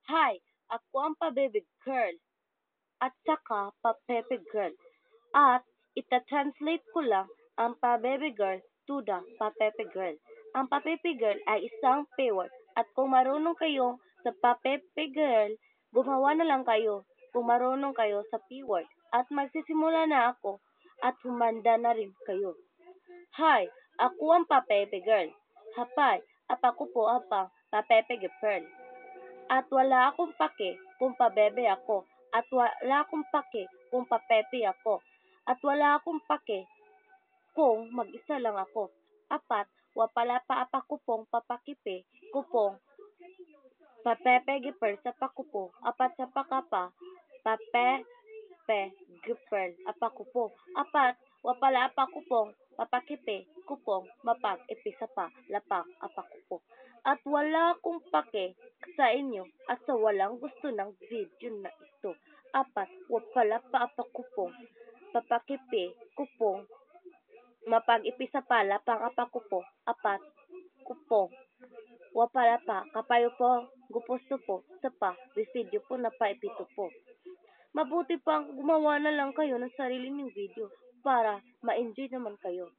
Hi, ako ang pa-baby girl at saka pa-pepe girl. At ita-translate ko lang ang pa-baby girl to the pa-pepe girl. Ang pa-pepe girl ay isang payword at kung marunong kayo sa pa-pepe girl, gumawa na lang kayo kung marunong kayo sa p-word. At magsisimula na ako at humanda na rin kayo. Hi, ako ang pa-pepe girl. Hapay, ako po ang pa-pepe girl. At wala akong pake kung pabebe ako. At wala akong pake kung papepe ako. At wala akong pake kung mag-isa lang ako. Apat, wapala pa apakupong papakipe kupong papepe giper sa pakupo. Apat sa pakapa papepe giper apakupo. Apat, wapala apakupong papakipe kupong mapag ipisa pa lapang apakupo. At wala akong pake sa inyo at sa walang gusto ng video na ito. Apat, wapala pa apakupong papakipe kupong mapag-ipisa pa lapang apakupo. Apat, kupong wapala pa kapayo po gupusto po sa pa video po na paipito po. Mabuti pang gumawa na lang kayo ng sarili niyong video para ma-enjoy naman kayo.